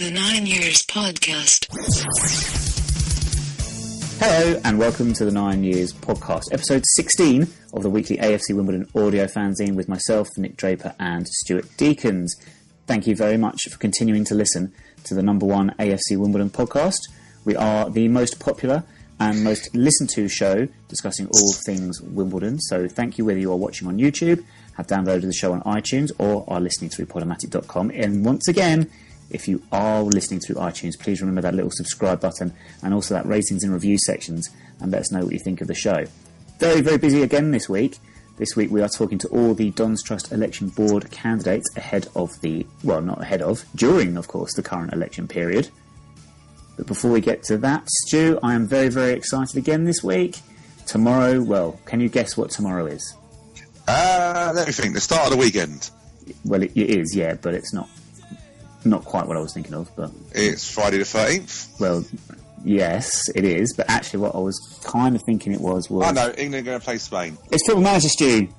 The 9 Years Podcast. Hello and welcome to the 9 Years Podcast, episode 16 of the weekly AFC Wimbledon audio fanzine with myself, Nick Draper and Stuart Deakins. Thank you very much for continuing to listen to the number one AFC Wimbledon podcast. We are the most popular and most listened to show discussing all things Wimbledon. So thank you whether you are watching on YouTube, have downloaded the show on iTunes or are listening through Podomatic.com. And once again, if you are listening through iTunes, please remember that little subscribe button and also that ratings and review sections and let us know what you think of the show. Very, very busy again this week. This week we are talking to all the Don's Trust election board candidates during, of course, the current election period. But before we get to that, Stu, I am very, very excited again this week. Tomorrow, well, can you guess what tomorrow is? Let me think. The start of the weekend. Well, it is, yeah, but it's not quite what I was thinking of. But it's Friday the 13th. Well, yes, it is. But actually, what I was kind of thinking it was. I know, England are going to play Spain. It's Football Manager, Stu.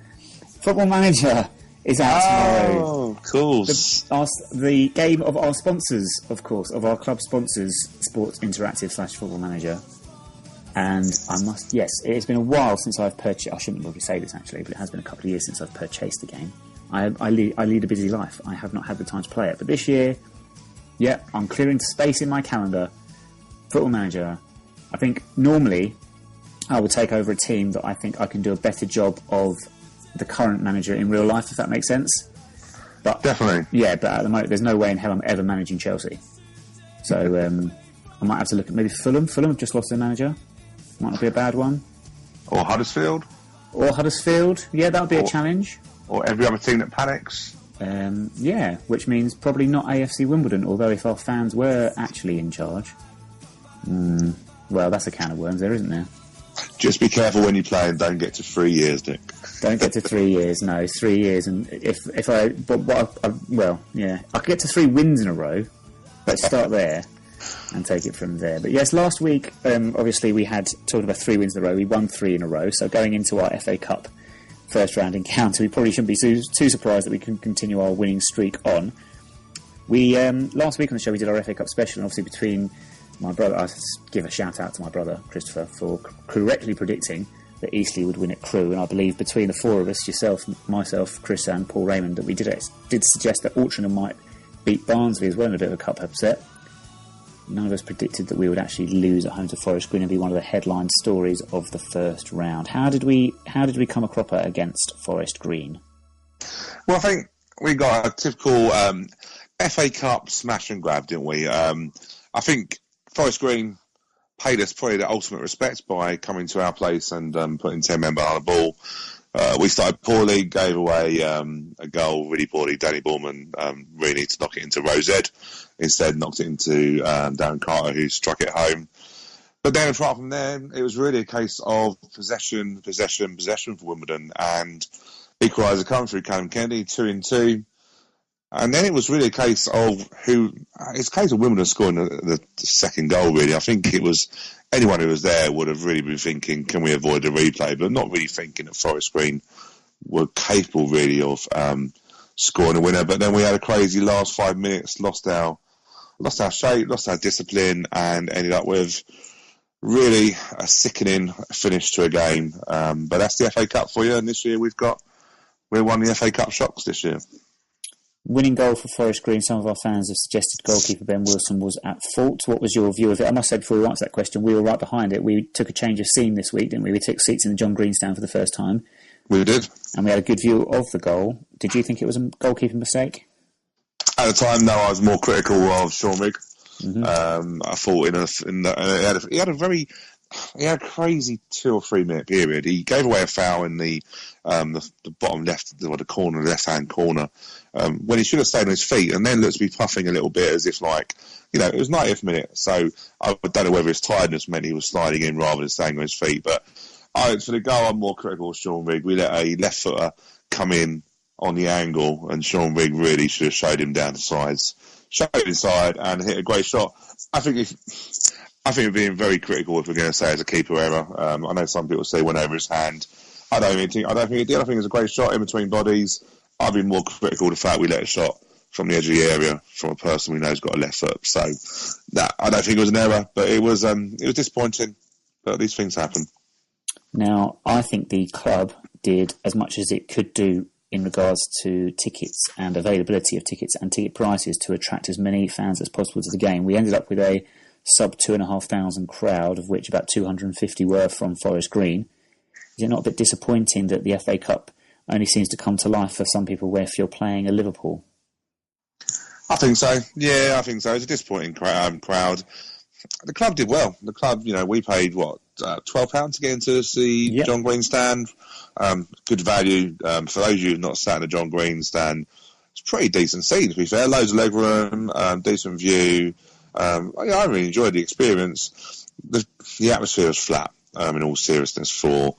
Football Manager is out tomorrow. Oh, cool. The game of our sponsors, of course, of our club sponsors, Sports Interactive / Football Manager. And it's been a while since I've purchased. I shouldn't probably say this actually, but it has been a couple of years since I've purchased the game. I lead a busy life. I have not had the time to play it, but this year, I'm clearing space in my calendar. Football Manager. I think normally I would take over a team that I think I can do a better job of the current manager in real life, if that makes sense. But definitely, yeah. But at the moment, there's no way in hell I'm ever managing Chelsea. So I might have to look at maybe Fulham. Fulham have just lost their manager. Might not be a bad one. Or Huddersfield. Yeah, that would be a challenge. Or every other team that panics. Which means probably not AFC Wimbledon, although if our fans were actually in charge. Well, that's a can of worms there, isn't there? Just be careful when you play and don't get to 3 years, Nick. Don't get to 3 years, no. 3 years, and I could get to 3 wins in a row. Let's start there and take it from there. But yes, last week, obviously we had talked about 3 wins in a row. We won 3 in a row, so going into our FA Cup first round encounter, we probably shouldn't be too surprised that we can continue our winning streak on. We last week on the show we did our FA Cup special, and obviously between my brother, I give a shout out to my brother Christopher for correctly predicting that Eastleigh would win at Crewe, and I believe between the 4 of us, yourself, myself, Chris and Paul Raymond, that we did suggest that Altrincham might beat Barnsley as well in a bit of a cup upset. None of us predicted that we would actually lose at home to Forest Green and be one of the headline stories of the first round. How did we come a cropper against Forest Green? Well, I think we got a typical FA Cup smash and grab, didn't we? I think Forest Green paid us probably the ultimate respect by coming to our place and putting 10 men behind the ball. We started poorly, gave away a goal really poorly. Danny Borman really needed to knock it into Rosette. Instead, knocked it into Darren Carter, who struck it home. But then, apart from there, it was really a case of possession for Wimbledon. And equaliser come through Callum Kennedy, 2-2. And then it was really a case of Wimbledon scoring the second goal, really. I think it was anyone who was there would have really been thinking, can we avoid a replay? But not really thinking that Forest Green were capable, really, of scoring a winner. But then we had a crazy last 5 minutes, lost our shape, lost our discipline, and ended up with really a sickening finish to a game. But that's the FA Cup for you, and this year we're one of the FA Cup shocks this year. Winning goal for Forest Green. Some of our fans have suggested goalkeeper Ben Wilson was at fault. What was your view of it? I must say, before we answer that question, we were right behind it. We took a change of scene this week, didn't we? We took seats in the John Green stand for the first time. We did. And we had a good view of the goal. Did you think it was a goalkeeping mistake? At the time, no, I was more critical of Sean Rigg. Mm-hmm. I thought he had a crazy 2 or 3 minute period. He gave away a foul in the bottom left, the left-hand corner, when he should have stayed on his feet, and then looked to be puffing a little bit as if it was 90th minute. So I don't know whether his tiredness meant he was sliding in rather than staying on his feet. But for the goal, I'm more critical of Sean Rigg. We let a left footer come in on the angle, and Sean Rigg really should have showed him down the sides, showed inside, and hit a great shot. I think we're being very critical if we're going to say it's a keeper error. I know some people say it went over his hand. I don't think it did. I think it was a great shot in between bodies. I've been more critical of the fact we let a shot from the edge of the area from a person we know has got a left foot. So I don't think it was an error, but it was disappointing. But these things happen. Now, I think the club did as much as it could do in regards to tickets and availability of tickets and ticket prices to attract as many fans as possible to the game. We ended up with a sub 2,500 crowd, of which about 250 were from Forest Green. Is it not a bit disappointing that the FA Cup only seems to come to life for some people if you're playing a Liverpool? I think so. Yeah, I think so. It's a disappointing crowd. The club did well. The club, we paid, £12 to get into the John Green stand. Good value. For those of you who've not sat in the John Green stand, it's pretty decent seat, to be fair. Loads of leg room, decent view. I really enjoyed the experience. The atmosphere was flat, in all seriousness, for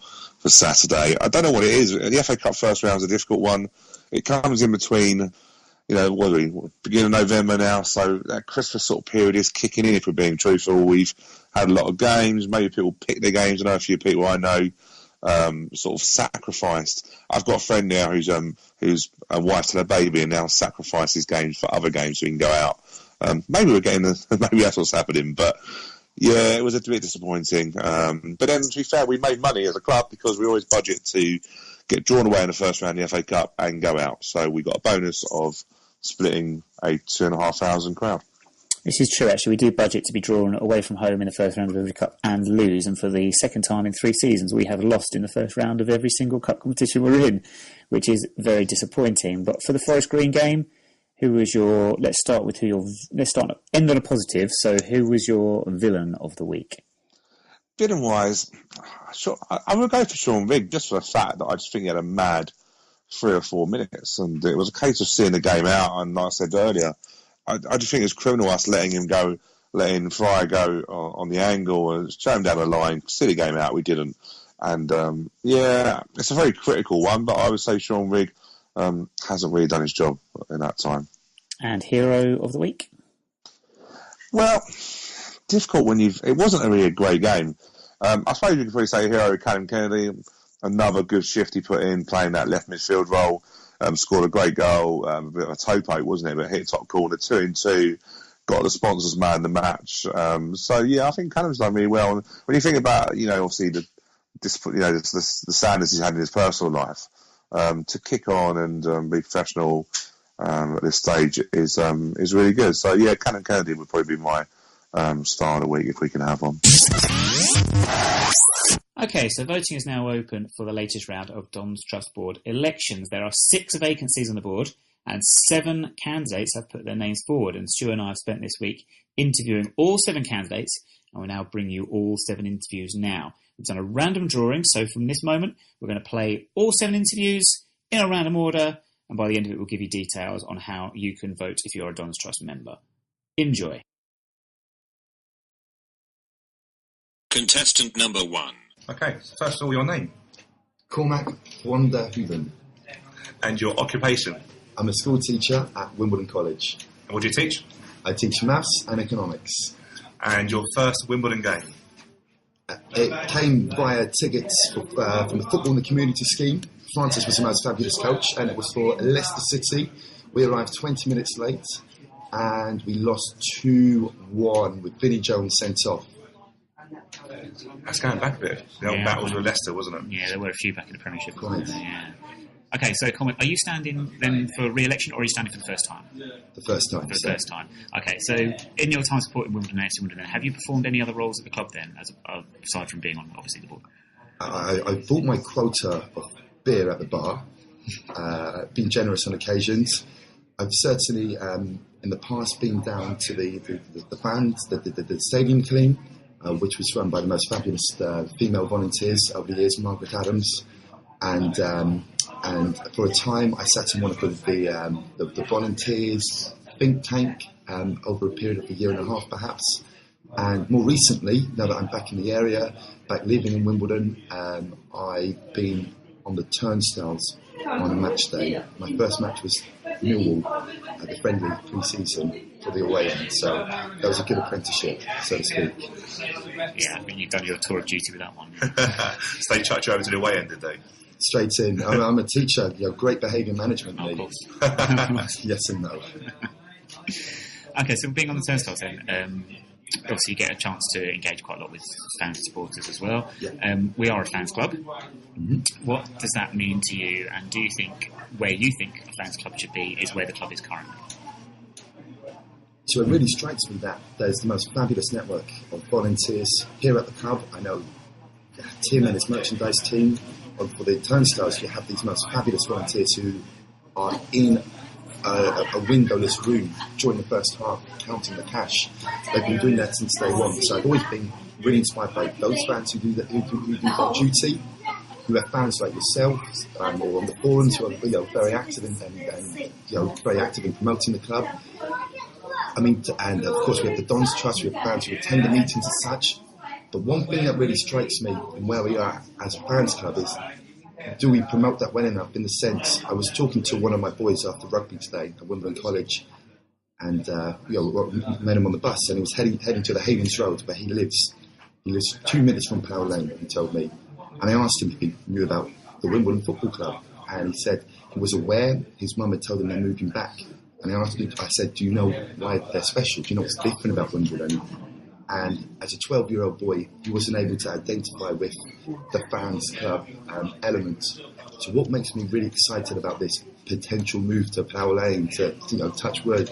Saturday. I don't know what it is. The FA Cup first round is a difficult one. It comes in between, what are we, beginning of November now, so that Christmas sort of period is kicking in, if we're being truthful. We've had a lot of games. Maybe people pick their games. I know a few people I know sort of sacrificed. I've got a friend now who's a wife to a baby and now sacrifices games for other games so he can go out. Maybe maybe that's what's happening, but yeah, it was a bit disappointing. But then, to be fair, we made money as a club because we always budget to get drawn away in the first round of the FA Cup and go out. So we got a bonus of splitting a 2,500 crowd. This is true, actually. We do budget to be drawn away from home in the first round of every cup and lose. And for the second time in 3 seasons, we have lost in the first round of every single cup competition we're in, which is very disappointing. But for the Forest Green game, end on a positive. So who was your villain of the week? Villain-wise, I would go for Sean Rigg just for the fact that I just think he had a mad 3 or 4 minutes. And it was a case of seeing the game out. And like I said earlier, I just think it's criminal us letting Fryer go on the angle and show him down the line, see the game out. We didn't. And it's a very critical one, but I would say Sean Rigg hasn't really done his job in that time. And hero of the week? Well, difficult when it wasn't really a great game. I suppose you could probably say hero Callum Kennedy, another good shift he put in, playing that left midfield role. Scored a great goal, a bit of a toe poke, wasn't it? But hit top corner, 2-2, got the sponsors man the match. I think Callum's done really well. And when you think about, obviously the sadness he's had in his personal life, to kick on and be professional at this stage is really good. So yeah, Callum Kennedy would probably be my star of the week if we can have one. Okay, so voting is now open for the latest round of Don's Trust Board elections. There are 6 vacancies on the board and 7 candidates have put their names forward. And Stu and I have spent this week interviewing all 7 candidates, and we'll now bring you all 7 interviews now. We've done a random drawing, so from this moment, we're going to play all 7 interviews in a random order, and by the end of it, we'll give you details on how you can vote if you're a Don's Trust member. Enjoy. Contestant number 1. Okay, so first of all, your name. Cormac Wanda Hooven. And your occupation. I'm a school teacher at Wimbledon College. And what do you teach? I teach maths and economics. And your first Wimbledon game. It came via tickets from the Football in the Community scheme. Francis was the most fabulous coach, and it was for Leicester City. We arrived 20 minutes late, and we lost 2-1 with Vinnie Jones sent off. That's going back a bit. The old battles with Leicester, wasn't it? Yeah, there were a few back in the Premiership. Right. Yeah. Okay, so comment, are you standing then for re-election or are you standing for the first time? The first time. For the first time. Okay, so in your time supporting Wimbledon AFC Wimbledon, have you performed any other roles at the club then, aside from being on, obviously, the board? I bought my quota of beer at the bar, been generous on occasions. I've certainly, in the past, been down to the band, the stadium clean, which was run by the most fabulous female volunteers over the years, Margaret Adams, and for a time I sat in one of the volunteers think tank over a period of a year and a half perhaps, and more recently, now that I'm back in the area, back living in Wimbledon, I've been on the turnstiles on a match day. My first match was Millwall at the friendly pre-season for the away end, so that was a good apprenticeship, so to speak. Yeah, I mean, you've done your tour of duty with that one. So they chucked you over to the away end, did they? straight in. I'm a teacher. Great behaviour management. Of Me. course. Yes and no. Okay, so being on the turnstiles then, obviously you get a chance to engage quite a lot with fans and supporters as well. Yeah. We are a fans club. Mm-hmm. What does that mean to you, and do you think where you think a fans club should be is where the club is currently? So it really strikes me that there's the most fabulous network of volunteers here at the club. I know Tim and his merchandise team. For the turnstiles, you have these most fabulous volunteers who are in a windowless room during the first half, counting the cash. They've been doing that since day one. So I've always been really inspired by those fans who do their duty. You have fans like yourselves, or on the forums who are very active and very active in promoting the club. And of course we have the Don's Trust, we have fans who attend the meetings and such. But one thing that really strikes me in where we are as a fans club is, do we promote that well enough? In the sense, I was talking to one of my boys after rugby today at Wimbledon College, and met him on the bus, and he was heading to the Havens Road where he lives. He lives 2 minutes from Power Lane, he told me. And I asked him if he knew about the Wimbledon Football Club, and he said he was aware his mum had told him they're moving back. And I said, do you know why they're special? Do you know what's different about Wimbledon? And as a 12-year-old boy, he wasn't able to identify with the fans club element. So what makes me really excited about this potential move to Power Lane, to touch wood,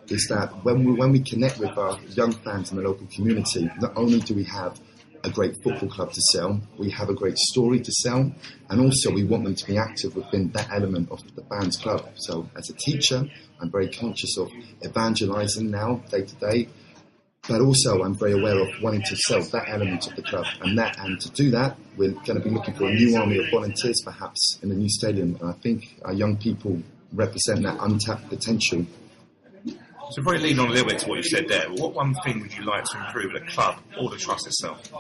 is that when we connect with our young fans in the local community, not only do we have a great football club to sell, we have a great story to sell, and also we want them to be active within that element of the fans club. So as a teacher, I'm very conscious of evangelising now, day to day, but also I'm very aware of wanting to sell that element of the club, and to do that, we're going to be looking for a new army of volunteers perhaps in the new stadium, and I think our young people represent that untapped potential. So probably lean on a little bit to what you said there. What one thing would you like to improve at the club or the trust itself?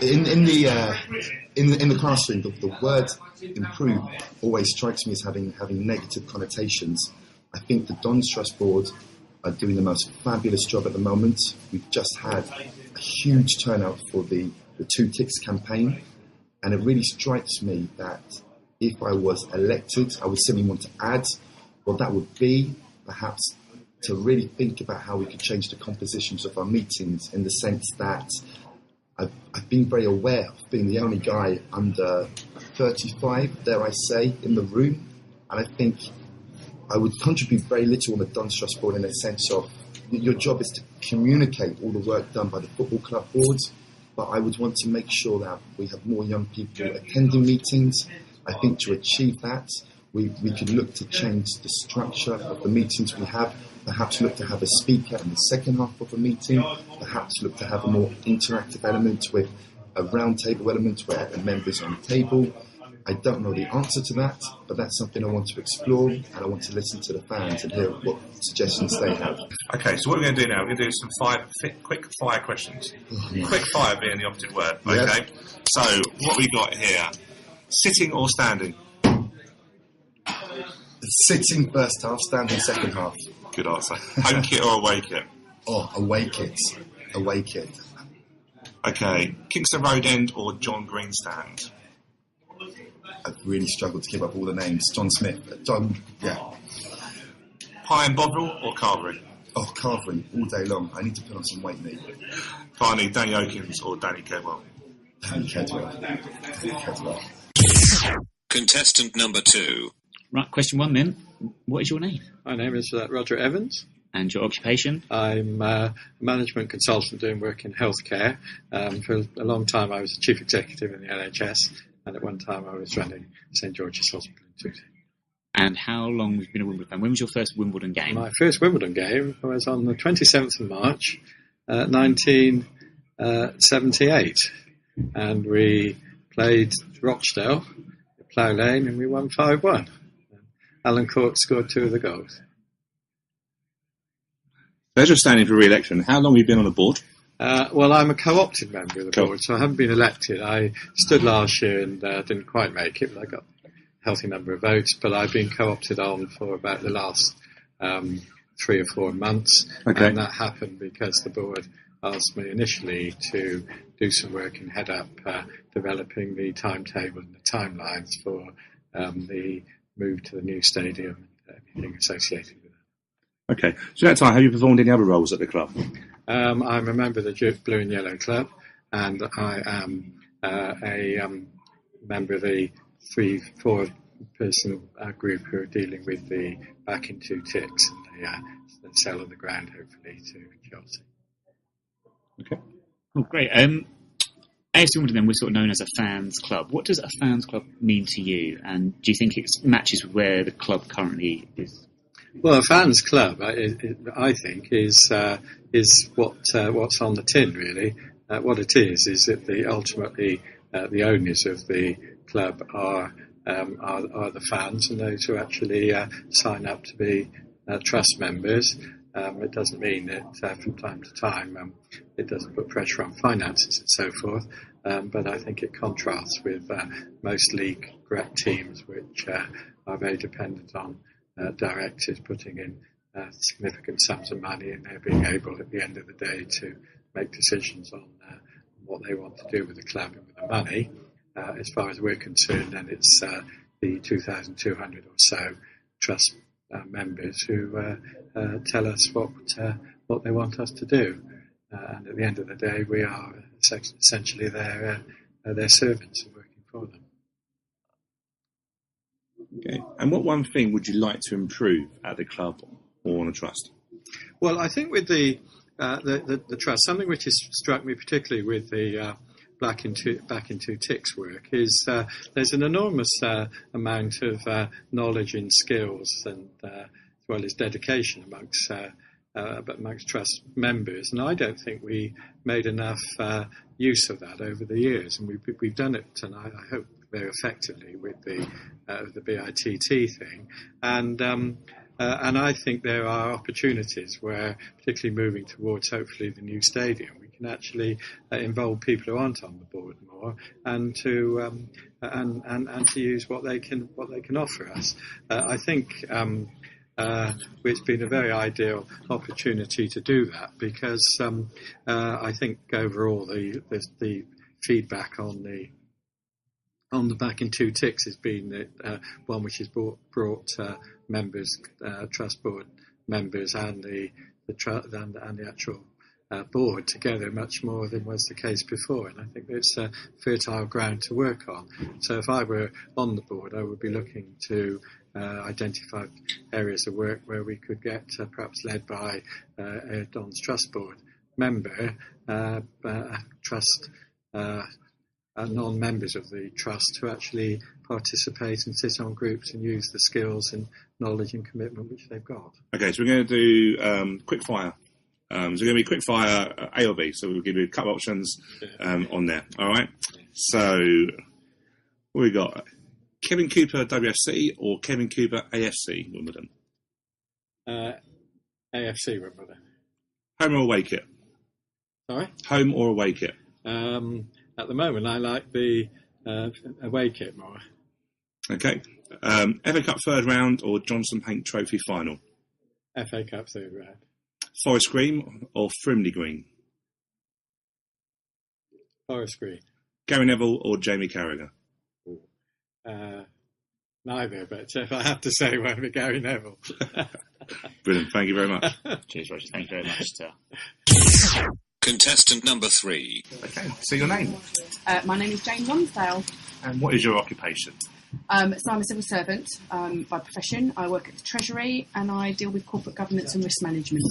In the classroom, the word improve always strikes me as having negative connotations. I think the Don's Trust Board are doing the most fabulous job at the moment. We've just had a huge turnout for the 2 Ticks campaign, and it really strikes me that if I was elected, I would simply want to add what that would be, perhaps to really think about how we could change the compositions of our meetings, in the sense that I've been very aware of being the only guy under 35, dare I say, in the room, and I think I would contribute very little on the Don's Trust Board, in the sense of your job is to communicate all the work done by the football club boards, but I would want to make sure that we have more young people attending meetings. I think to achieve that, we could look to change the structure of the meetings we have, perhaps look to have a speaker in the second half of a meeting, perhaps look to have a more interactive element with a round table element where the members are on the table. I don't know the answer to that, but that's something I want to explore, and I want to listen to the fans and hear what suggestions they have. Okay, so what we're going to do now, we're going to do some quick fire questions. Quick fire being the opposite word, okay? Yeah. So, what we got here? Sitting or standing? Sitting first half, standing second half. Good answer. Home kit or away kit? Oh, away kit. Away kit. Okay, Kingston Road End or John Greenstand? I've really struggled to keep up all the names. John Smith. Yeah. Pie and Bovril or Carvery? Oh, Carvery, all day long. I need to put on some weight, mate. Finally, Danny Okins or Danny Kedwell? Danny Kedwell. Danny Kedwell. Contestant number 2. Right, question 1 then. What is your name? My name is Roger Evans. And your occupation? I'm a management consultant doing work in healthcare. For a long time I was a chief executive in the NHS, and at one time I was running St George's Hospital in Tooting. And how long have you been a Wimbledon fan? When was your first Wimbledon game? My first Wimbledon game was on the 27th of March, 1978. And we played Rochdale at Plough Lane, and we won 5-1. Alan Cork scored 2 of the goals. Pleasure standing for re-election. How long have you been on the board? Well, I'm a co-opted member of the board, so I haven't been elected. I stood last year and didn't quite make it, but I got a healthy number of votes. But I've been co-opted on for about the last 3 or 4 months. Okay. And that happened because the board asked me initially to do some work and head up developing the timetable and the timelines for the move to the new stadium and everything associated with that. Okay. So that time, have you performed any other roles at the club? I'm a member of the Blue and Yellow Club, and I am a member of the 4-person group who are dealing with the back in 2 ticks and the sale of the ground, hopefully, to Chelsea. Okay. Oh, great. AFC Wimbledon, then, we're sort of known as a fans club. What does a fans club mean to you? And do you think it matches with where the club currently is? Well, a fans club, I think, is what's on the tin, really. What it is that ultimately the owners of the club are the fans and those who actually sign up to be trust members. It doesn't mean that from time to time it doesn't put pressure on finances and so forth, but I think it contrasts with most league teams which are very dependent on directors putting in significant sums of money, and they're being able at the end of the day to make decisions on what they want to do with the club and with the money. As far as we're concerned, then it's the 2,200 or so trust members who tell us what they want us to do, and at the end of the day, we are essentially their servants and working for them. Okay. And what one thing would you like to improve at the club or on the trust? Well, I think with the trust, something which has struck me particularly with the back in 2 ticks work is there's an enormous amount of knowledge and skills and as well as dedication amongst trust members, and I don't think we made enough use of that over the years, and we've done it, and I hope very effectively with the BITT thing, and I think there are opportunities where, particularly moving towards hopefully the new stadium, we can actually involve people who aren't on the board more, and to use what they can offer us. I think it's been a very ideal opportunity to do that, because I think overall the feedback on the back in 2 ticks has been that one which has brought members, trust board members, and the actual board together much more than was the case before, and I think it's fertile ground to work on. So if I were on the board, I would be looking to identify areas of work where we could get, perhaps led by a Don's Trust Board member, trust non-members of the trust to actually participate and sit on groups and use the skills and knowledge and commitment which they've got. Okay, so we're going to do quick fire. So it's going to be quick fire A or B, so we'll give you a couple of options on there. All right? So what we got? Kevin Cooper WFC or Kevin Cooper AFC Wimbledon? AFC Wimbledon. Home or away kit? Sorry? Home or away kit? At the moment, I like the away kit more. Okay. FA Cup third round or Johnson Paint Trophy final? FA Cup third round. Forest Green or Frimley Green? Forest Green. Gary Neville or Jamie Carragher? Neither, but if I have to say one, with Gary Neville. Brilliant. Thank you very much. Cheers, Roger. Thank you very much, sir. Contestant number 3. Okay, so your name? My name is Jane Lonsdale. And what is your occupation? So I'm a civil servant by profession. I work at the Treasury and I deal with corporate governance and risk management.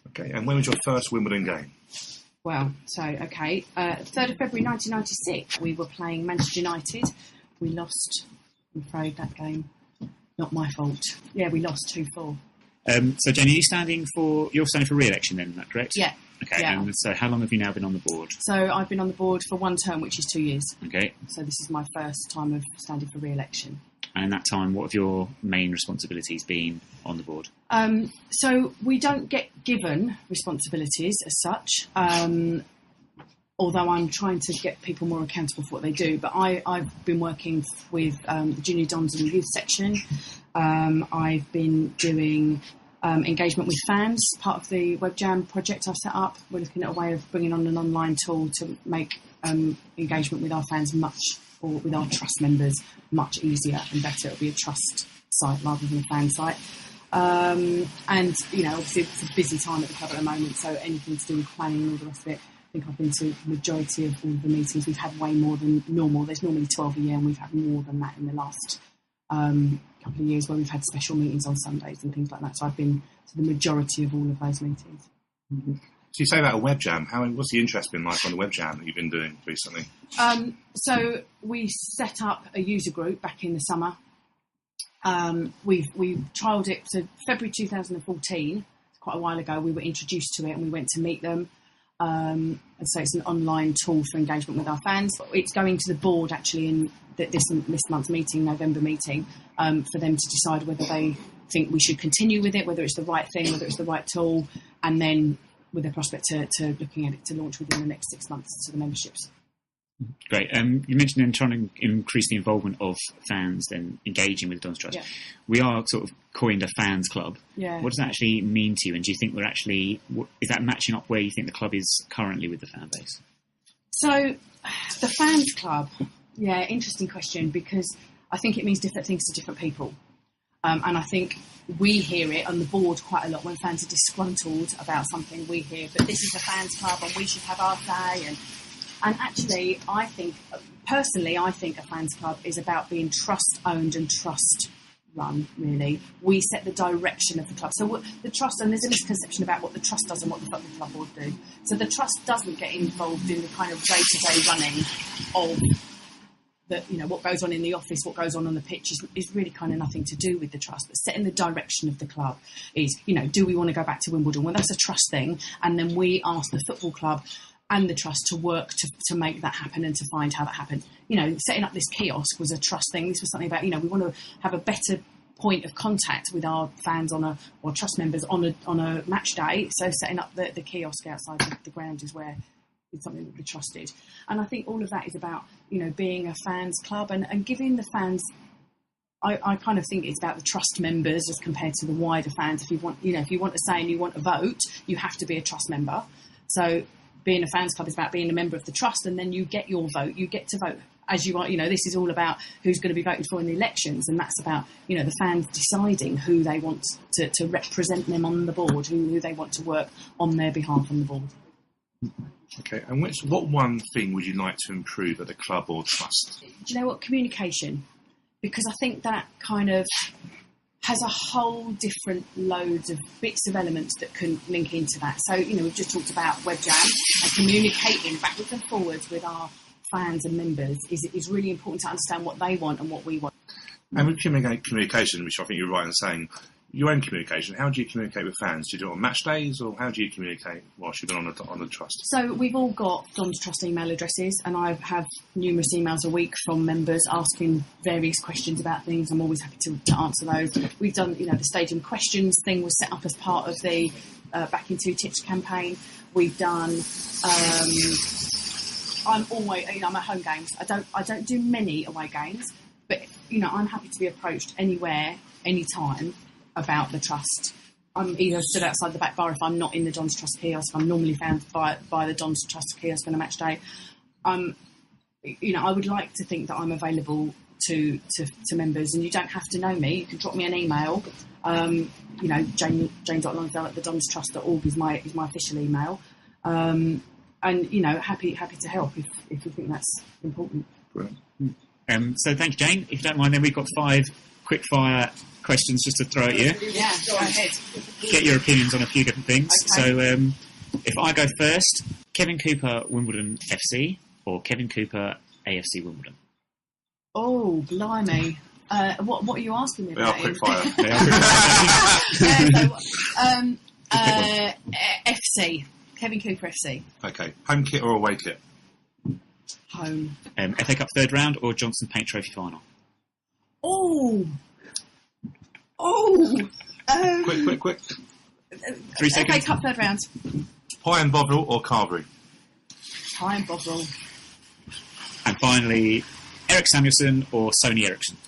Okay, and when was your first Wimbledon game? Well, 3rd of February 1996, we were playing Manchester United. We lost, I'm afraid, that game. Not my fault. Yeah, we lost 2-4. So, Jane, you're standing for re-election then, is that correct? Yeah. Okay, yeah. And so how long have you now been on the board? So I've been on the board for 1 term, which is 2 years. Okay. So this is my first time of standing for re-election. And in that time, what have your main responsibilities been on the board? So we don't get given responsibilities as such, although I'm trying to get people more accountable for what they do. But I've been working with the Junior Dons in the youth section. I've been doing engagement with fans, part of the web jam project I've set up. We're looking at a way of bringing on an online tool to make engagement with our fans or with our trust members much easier and better. It'll be a trust site rather than a fan site. And, obviously it's a busy time at the club at the moment, so anything to do with planning and all the rest of it, I think I've been to the majority of all of the meetings. We've had way more than normal. There's normally 12 a year, and we've had more than that in the last couple of years, where we've had special meetings on Sundays and things like that. So I've been to the majority of all of those meetings. Mm-hmm. So you say about a web jam. What's the interest been like on the web jam that you've been doing recently? So we set up a user group back in the summer. We trialled it to February 2014. Quite a while ago, we were introduced to it and we went to meet them. And so it's an online tool for engagement with our fans. It's going to the board actually in this month's meeting, November meeting, for them to decide whether they think we should continue with it, whether it's the right thing, whether it's the right tool, and then with a prospect to looking at it to launch within the next 6 months to the memberships. Great. You mentioned then trying to increase the involvement of fans and engaging with Don's Trust. Yeah. We are sort of coined a fans club. Yeah. What does that actually mean to you? And do you think is that matching up where you think the club is currently with the fan base? So, the fans club, interesting question, because I think it means different things to different people. And I think we hear it on the board quite a lot when fans are disgruntled about something. We hear, but this is a fans club and we should have our say. And actually, I think a fans club is about being trust-owned and trust-run, really. We set the direction of the club. So the trust, and there's a misconception about what the trust does and what the football club board do. So the trust doesn't get involved in the kind of day-to-day running of what goes on in the office, what goes on the pitch is really kind of nothing to do with the trust. But setting the direction of the club is, do we want to go back to Wimbledon? Well, that's a trust thing. And then we ask the football club and the trust to work to make that happen and to find how that happens. Setting up this kiosk was a trust thing. This was something about, we want to have a better point of contact with our fans or trust members on a match day. So setting up the kiosk outside the ground is something that we trusted. And I think all of that is about, being a fans club and giving the fans, I kind of think it's about the trust members as compared to the wider fans. If you want a say and you want a vote, you have to be a trust member. So being a fans club is about being a member of the trust, and then you get your vote. You get to vote as you want. This is all about who's going to be voted for in the elections, and that's about, the fans deciding who they want to represent them on the board, who they want to work on their behalf on the board. Okay, and what one thing would you like to improve at the club or trust? Do you know what? Communication. Because I think that kind of has a whole different loads of bits of elements that can link into that. So, we've just talked about web jam and communicating backwards and forwards with our fans and members is really important to understand what they want and what we want. And with communication, which I think you're right in saying, your own communication, how do you communicate with fans? Do you do it on match days, or how do you communicate whilst you've been on the trust? So we've all got Don's Trust email addresses, and I have numerous emails a week from members asking various questions about things. I'm always happy to answer those. We've done, the Stadium Questions thing was set up as part of the Back in 2 Tips campaign. We've done. I'm at home games. I don't do many away games, but I'm happy to be approached anywhere, anytime, about the trust. I'm either stood outside the back bar if I'm not in the Don's Trust kiosk. I'm normally found by the Don's Trust kiosk on a match day. I would like to think that I'm available to members, and you don't have to know me. You can drop me an email. Jane.Lonsdale@thedonstrust.org is my official email. And happy to help if you think that's important. Brilliant. So thank you, Jane. If you don't mind, then we've got 5 quick fire questions just to throw at you. Yeah, go ahead. Get your opinions on a few different things. Okay. So if I go first, Kevin Cooper, Wimbledon FC, or Kevin Cooper, AFC Wimbledon? Oh, blimey. What are you asking me about? They are quick fire. FC. Kevin Cooper FC. Okay. Home kit or away kit? Home. FA Cup third round or Johnson Paint Trophy final? Quick. 3 seconds. FA Cup third round. Pie and Bovril or Carvery? Pie and Bovril. And finally, Eric Samuelson or Sony Ericsson?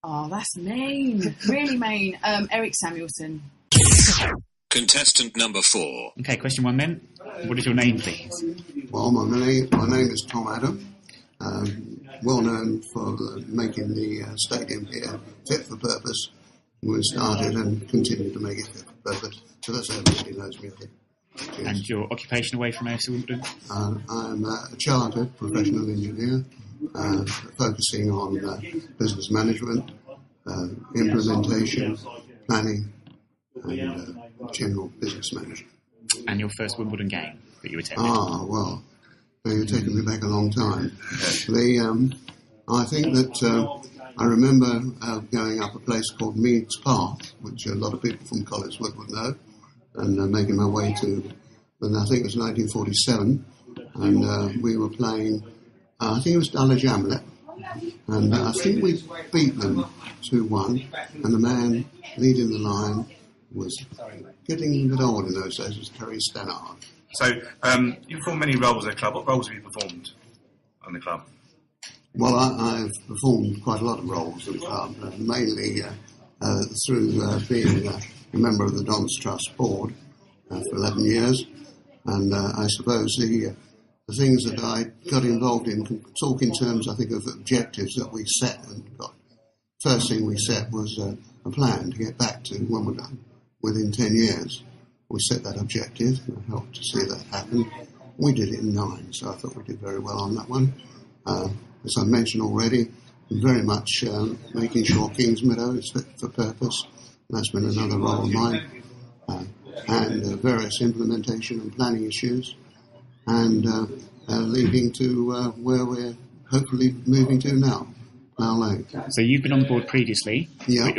Oh, that's mean. Really mean. Eric Samuelson. Contestant number 4. Okay, question 1 then. What is your name, please? Well, my name is Tom Adam. Well known for making the stadium here fit for purpose. We started and continue to make it fit for purpose. So that's how everybody knows me, I think. Cheers. And your occupation away from AFC Wimbledon? I'm a chartered professional engineer, focusing on business management, implementation, planning, and general business management. And your first Wimbledon game that you attended? Well, you're taking me back a long time. I think that I remember going up a place called Meads Park, which a lot of people from Collinswood would know, and making my way to, and I think it was 1947, and we were playing, I think it was Dulwich Hamlet, and I think we beat them 2-1, and the man leading the line was getting a bit old in those days, was Terry Stannard. So, you performed many roles at the club. What roles have you performed on the club? Well, I've performed quite a lot of roles at the club, mainly through being a member of the Dons Trust board for 11 years. And I suppose the things that I got involved in talk in terms, I think, of objectives that we set and got. First thing we set was a plan to get back to Wimbledon within 10 years. We set that objective and I helped to see that happen. We did it in 9, so I thought we did very well on that one. As I mentioned already, very much making sure Kings Meadow is fit for purpose. That's been another role of mine. And various implementation and planning issues. And leading to where we're hopefully moving to now, Plough Lane. So you've been on the board previously, Yeah. but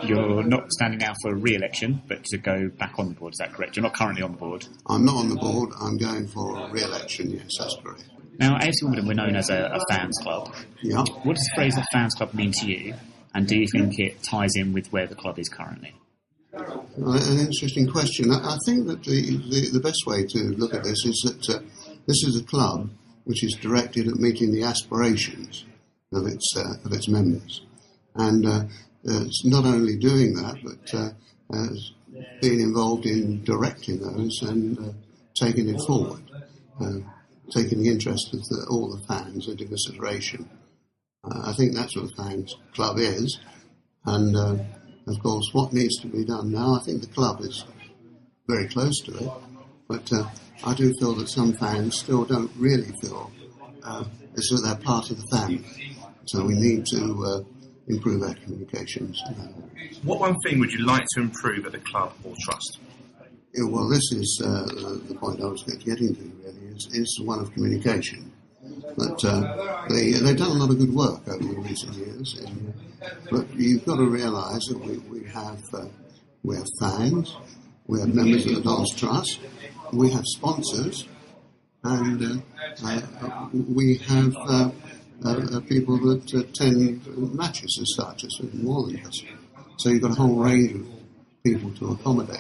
you're not standing now for a re-election, but to go back on the board, is that correct? You're not currently on the board? I'm not on the board, I'm going for a re-election, yes, that's correct. Now, AFC Wimbledon, we're known as a fans club. Yeah. What does the phrase "the fans club" mean to you, and do you think it ties in with where the club is currently? An interesting question. I think that the best way to look at this is that this is a club which is directed at meeting the aspirations of its members, and it's not only doing that, but being involved in directing those and taking it forward, taking the interest of all the fans into consideration. I think that's what a fans club is, and of course what needs to be done now, I think the club is very close to it, but I do feel that some fans still don't really feel as though they're part of the family, so we need to improve our communications. What one thing would you like to improve at the club or trust? Yeah, well, this is the point I was getting to, really, is one of communication. But they've done a lot of good work over the recent years. But you've got to realise that we have fans, we have members of the Dons Trust, we have sponsors, and we have people that attend matches as such, as more than us. So you've got a whole range of people to accommodate.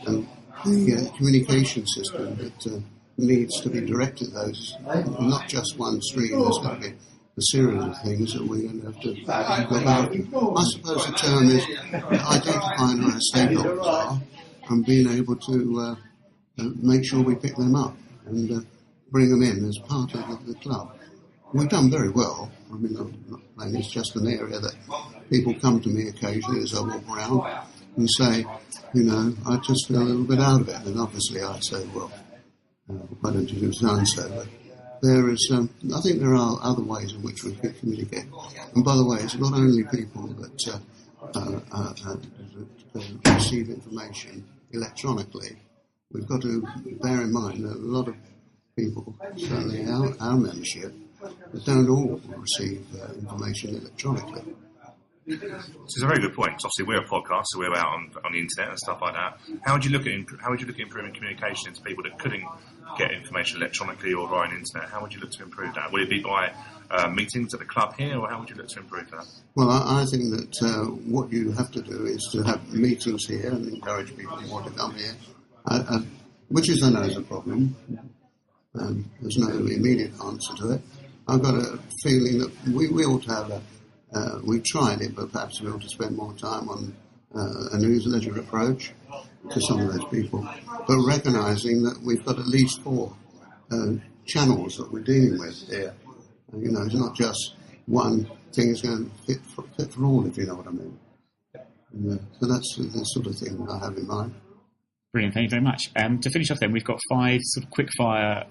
And the communication system that needs to be directed at those, not just one stream, there's going to be a series of things that we're going to have to go about. I suppose the term is identifying where our stakeholders are and being able to make sure we pick them up and bring them in as part of the club. We've done very well. I mean, I'm not saying it's just an area that people come to me occasionally as I walk around and say, you know, I just feel a little bit out of it. And obviously I say, well, why don't you do so and so? But there is, I think there are other ways in which we can communicate. And by the way, it's not only people that receive information electronically. We've got to bear in mind that a lot of people, certainly our membership, that don't all receive information electronically. So it's a very good point. 'Cause obviously, we're a podcast, so we're out on the internet and stuff like that. How would you look at improving communication to people that couldn't get information electronically or via an internet? How would you look to improve that? Would it be by meetings at the club here, or how would you look to improve that? Well, I think that what you have to do is to have meetings here and encourage people who want to come here, which is, I know, is a problem. There's no immediate answer to it. I've got a feeling that we ought to have We tried it, but perhaps we ought to spend more time on a newsletter approach to some of those people. But recognising that we've got at least 4 channels that we're dealing with here. It's not just one thing is going to fit for all, if you know what I mean. And, so that's the sort of thing I have in mind. Brilliant, thank you very much. To finish off then, we've got 5 sort of quick-fire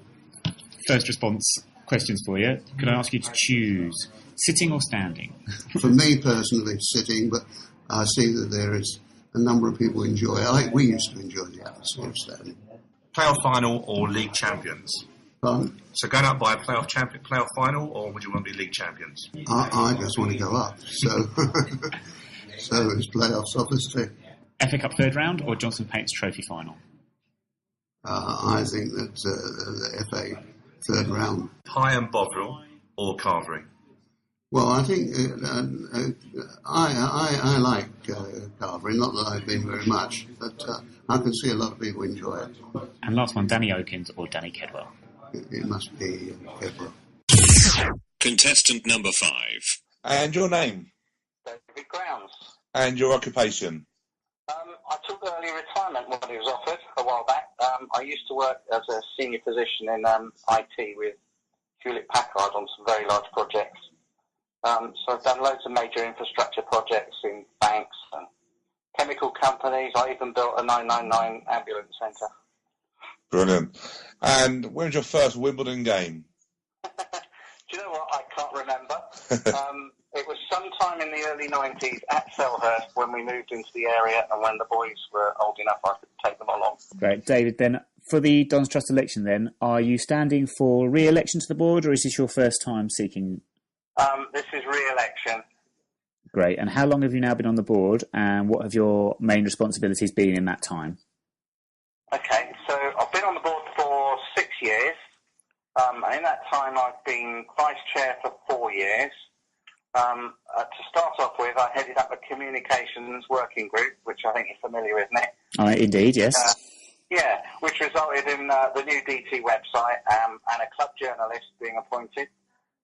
first response questions for you. Could I ask you to choose sitting or standing? For me personally, sitting, but I see that there is a number of people enjoy it. We used to enjoy the atmosphere of standing. Playoff final or league champions? Pardon? So going up by a playoff final, or would you want to be league champions? I just want to go up, so so it's playoffs, obviously. FA Cup third round or Johnson Paints Trophy final? I think that the FA third round. High and Bovril or Carvery? Well, I think I like Carvery, not that I've been very much, but I can see a lot of people enjoy it. And last one, Danny Okins or Danny Kedwell? It must be Kedwell. Contestant number 5. And your name? David Grounds. And your occupation? I took early retirement when it was offered a while back. I used to work as a senior position in IT with Hewlett Packard on some very large projects. So I've done loads of major infrastructure projects in banks and chemical companies. I even built a 999 ambulance centre. Brilliant. And when was your first Wimbledon game? Do you know what? I can't remember. It was sometime in the early 90s at Selhurst when we moved into the area and when the boys were old enough I could take them along. Great. David, then, for the Don's Trust election then, are you standing for re-election to the board or is this your first time seeking? This is re-election. Great. And how long have you now been on the board and what have your main responsibilities been in that time? Okay, so I've been on the board for 6 years. And in that time I've been vice chair for 4 years. To start off with, I headed up a communications working group, which I think you're familiar with, Nick. Indeed, yes. Yeah, which resulted in the new DT website and a club journalist being appointed.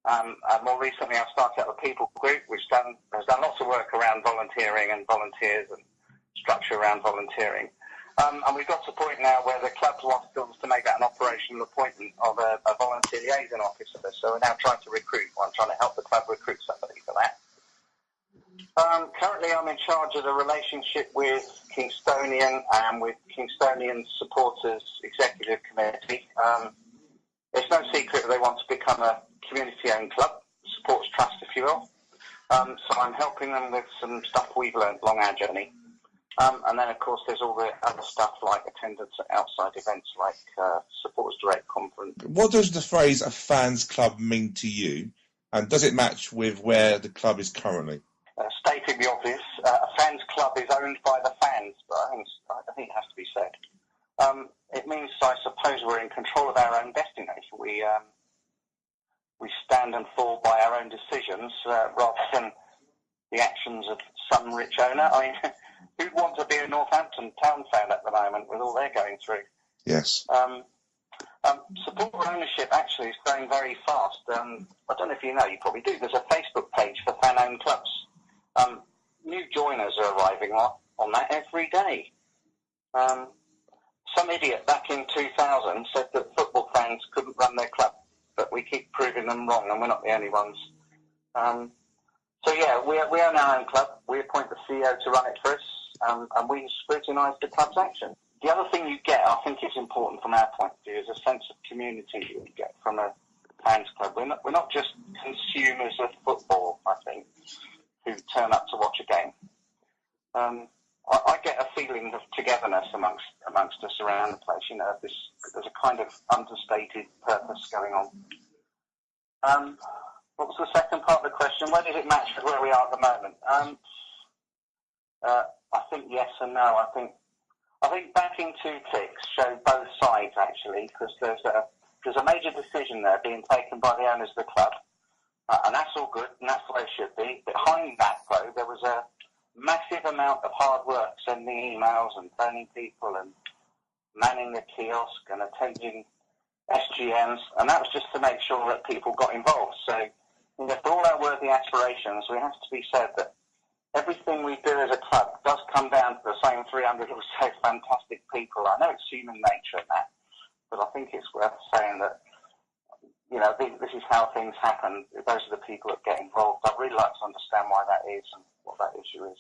And more recently, I've started up a people group, which has done lots of work around volunteering and volunteers and structure around volunteering. And we've got to a point now where the club wants us to make that an operational appointment of a volunteer liaison officer. So we're now trying to recruit. I'm trying to help the club recruit somebody for that. Currently, I'm in charge of the relationship with Kingstonian and with Kingstonian Supporters Executive Committee. It's no secret that they want to become a community-owned club, supports trust, if you will. So I'm helping them with some stuff we've learned along our journey. And then, of course, there's all the other stuff like attendance at outside events like Supporters Direct Conference. What does the phrase a fans club mean to you? And does it match with where the club is currently? Stating the obvious, a fans club is owned by the fans, but I think it has to be said. It means, I suppose, we're in control of our own destiny. We stand and fall by our own decisions rather than the actions of some rich owner. I mean, who'd want to be a Northampton Town fan at the moment with all they're going through? Yes. Supporter ownership actually is growing very fast. I don't know if you know, you probably do. There's a Facebook page for fan-owned clubs. New joiners are arriving on that every day. Some idiot back in 2000 said that football fans couldn't run their club, but we keep proving them wrong, and we're not the only ones. So yeah, we own our own club. We appoint the CEO to run it for us, and we scrutinise the club's action. The other thing you get, I think is important from our point of view, is a sense of community you get from a fans club. We're not just consumers of football, I think, who turn up to watch a game. I get a feeling of togetherness amongst us around the place. You know, there's a kind of understated purpose going on. What was the second part of the question? Where does it match with where we are at the moment? I think yes and no. I think backing 2 ticks show both sides actually, because there's a major decision there being taken by the owners of the club, and that's all good, and that's the way it should be. Behind that, though, there was a massive amount of hard work, sending emails and phoning people and manning the kiosk and attending SGMs, and that was just to make sure that people got involved. So for all our worthy aspirations, we have to be said that everything we do as a club does come down to the same 300 or so fantastic people. I know it's human nature in that, but I think it's worth saying that, this is how things happen. Those are the people that get involved. I'd really like to understand why that is and what that issue is.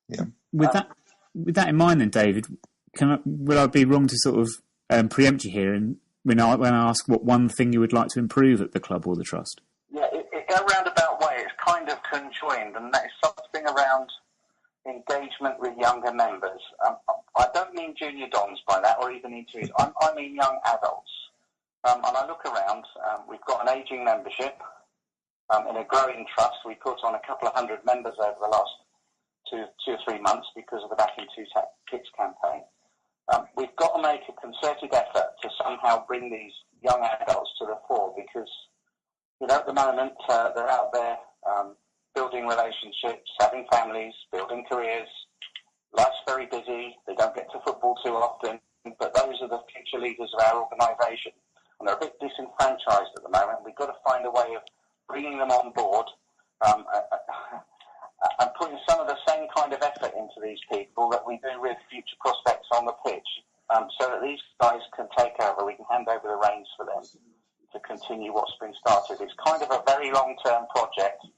Yeah. With that in mind, then, David, would I be wrong to sort of preempt you here and when I ask what one thing you would like to improve at the club or the trust? Yeah, in a roundabout way, it's kind of conjoined, and that is something around engagement with younger members. I don't mean junior dons by that, or even intermediate. I mean young adults. And I look around, we've got an ageing membership. In a growing trust, we put on a couple of hundred members over the last two or 3 months because of the Back in 2 Ticks campaign. We've got to make a concerted effort to somehow bring these young adults to the fore because, at the moment, they're out there building relationships, having families, building careers. Life's very busy. They don't get to football too often, but those are the future leaders of our organisation. And they're a bit disenfranchised at the moment. We've got to find a way of bringing them on board and putting some of the same kind of effort into these people that we do with future prospects on the pitch, so that these guys can take over. We can hand over the reins for them to continue what's been started. It's kind of a very long-term project,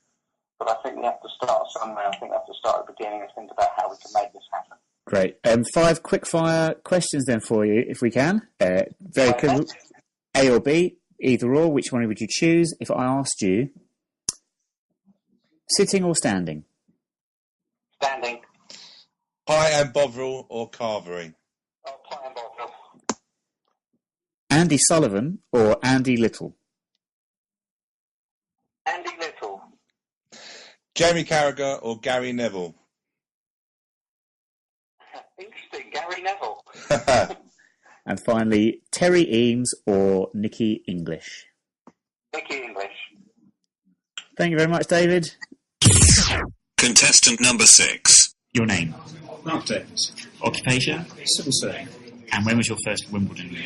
but I think we have to start somewhere. I think we have to start at the beginning and think about how we can make this happen. Great. 5 quick-fire questions then for you, if we can. Very cool. A or B, either or. Which one would you choose? If I asked you, sitting or standing? Standing. Pie and Bovril or Carvery? Pie and Bovril. Andy Sullivan or Andy Little? Andy Little. Jamie Carragher or Gary Neville? Interesting, Gary Neville. And finally, Terry Eames or Nicky English? Nicky English. Thank you very much, David. Contestant number 6. Your name? Mark Davis. Occupation? Civil servant. And when was your first Wimbledon game?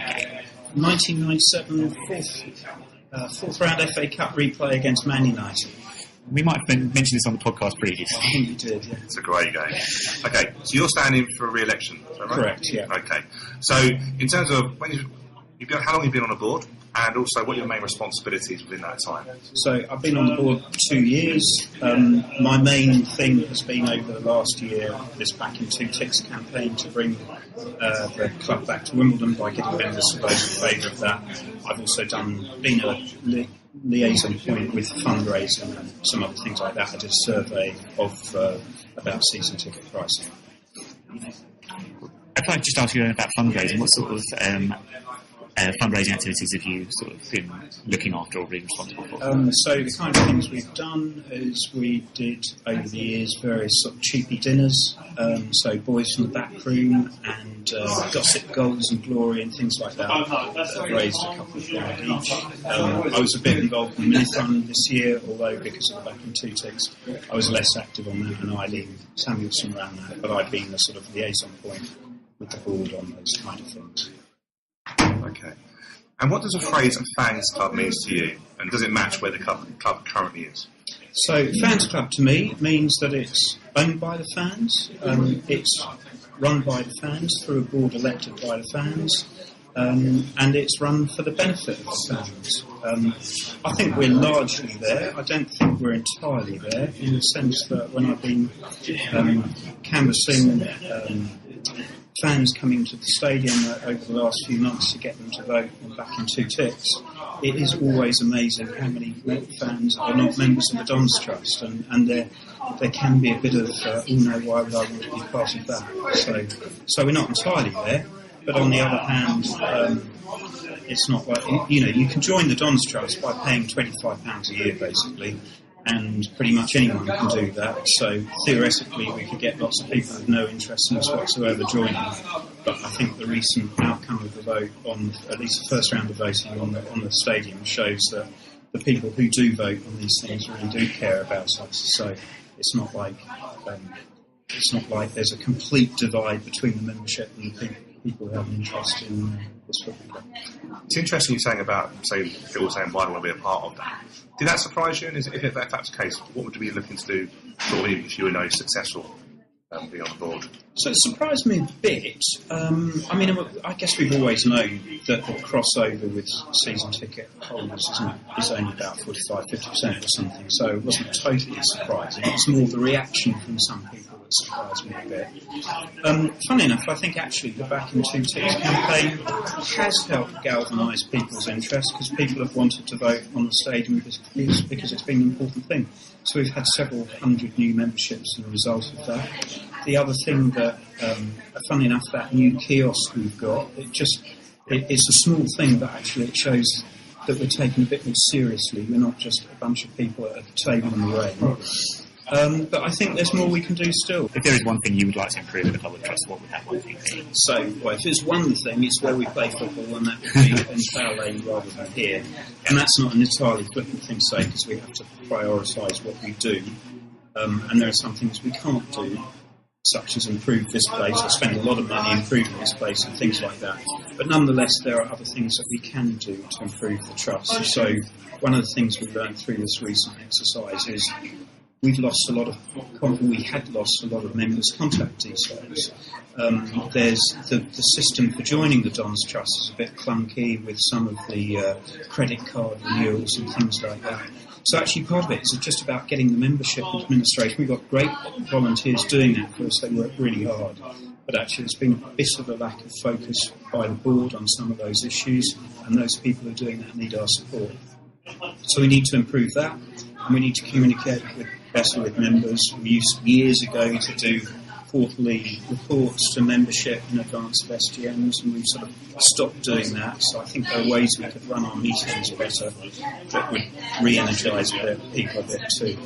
1997, fourth round FA Cup replay against Man United. We might have mentioned this on the podcast previously. I think you did, yeah. It's a great game. Okay, so you're standing for re-election, is that right? Correct, yeah. Okay, so in terms of how long have you been on the board, and also what are your main responsibilities within that time? So I've been on the board 2 years. My main thing has been over the last year this Back in 2 Ticks campaign to bring the club back to Wimbledon by getting members to vote in favour of that. I've also been a liaison point with fundraising and some other things like that. I did a survey of about season ticket pricing. I'd like to just ask you about fundraising. What sort of fundraising activities have you sort of been looking after or been responsible for? So the kind of things we've done is we did over the years various sort of cheapy dinners, so Boys from the Back Room and Gossip Goals and Glory and things like that. Raised a couple of grand each. I was a bit involved in the mini-fund this year, although because of the Back in 2 Ticks I was less active on that, and Eileen Samuelson ran that, but I've been the sort of liaison point with the board on those kind of things. Okay. And what does the phrase fans club mean to you? And does it match where the club currently is? So fans club to me means that it's owned by the fans, it's run by the fans through a board elected by the fans, and it's run for the benefit of the fans. I think we're largely there. I don't think we're entirely there, in the sense that when I've been canvassing fans coming to the stadium over the last few months to get them to vote Back in 2 Ticks, it is always amazing how many fans are not members of the Dons Trust, and there can be a bit of, no, why would I want to be part of that? So we're not entirely there, but on the other hand, it's not like, you can join the Dons Trust by paying £25 a year basically, and pretty much anyone can do that. So theoretically we could get lots of people with no interest in us whatsoever joining. But I think the recent outcome of the vote, on at least the first round of voting on the stadium, shows that the people who do vote on these things really do care about us. So it's not like there's a complete divide between the membership and the people. people who have an interest in this football club. It's interesting you're saying about, say, people saying, why do I want to be a part of that? Did that surprise you? And if that's the case, what would you be looking to do sort of if you were no successful being on the board? So it surprised me a bit. I guess we've always known that the crossover with season ticket holders is only about 45-50% or something, so it wasn't totally surprising. It's more the reaction from some people that surprised me a bit. Funny enough, I think actually the Back in 2 Ticks campaign has helped galvanise people's interest, because people have wanted to vote on the stadium because it's been an important thing. So we've had several hundred new memberships as a result of that. The other thing that, funny enough, that new kiosk we've got, it's a small thing, but actually it shows that we're taking a bit more seriously. We're not just a bunch of people at a table in the rain. But I think there's more we can do still. If there is one thing you would like to improve in the public trust, what would that one thing be? So, well, if there's one thing, it's where we play football, and that would be in Tower Lane rather than here. And that's not an entirely flippant thing to say, because we have to prioritise what we do. And there are some things we can't do, such as improve this place or spend a lot of money improving this place and things like that. But nonetheless, there are other things that we can do to improve the trust. So one of the things we learned through this recent exercise is we had lost a lot of members' contact details. There's the system for joining the Dons Trust is a bit clunky with some of the credit card renewals and things like that. So actually part of it is just about getting the membership administration. We've got great volunteers doing that for us. They work really hard. But actually there's been a bit of a lack of focus by the board on some of those issues, and those people who are doing that need our support. So we need to improve that, and we need to communicate better with members. We used years ago to do quarterly reports to membership in advance of SGMs, and we've sort of stopped doing that. So I think there are ways we could run our meetings better that would re-energise people a bit too.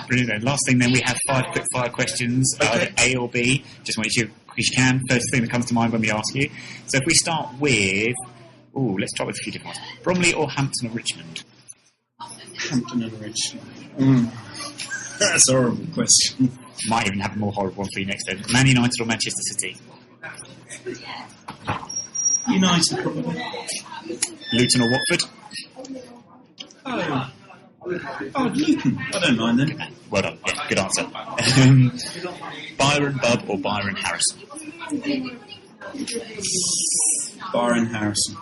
Brilliant. Last thing then, we have 5 quick fire questions, either A or B. Just want you to, if you can, first thing that comes to mind when we ask you. So if we start with, let's start with a few different ones. Bromley or Hampton or Richmond? Hampton and Richmond. That's a horrible question. Might even have a more horrible one for you next then. Man United or Manchester City? United, probably. Luton or Watford? Luton. I don't mind them. Well done. Yeah, good answer. Byron Bubb or Byron Harrison? Byron Harrison.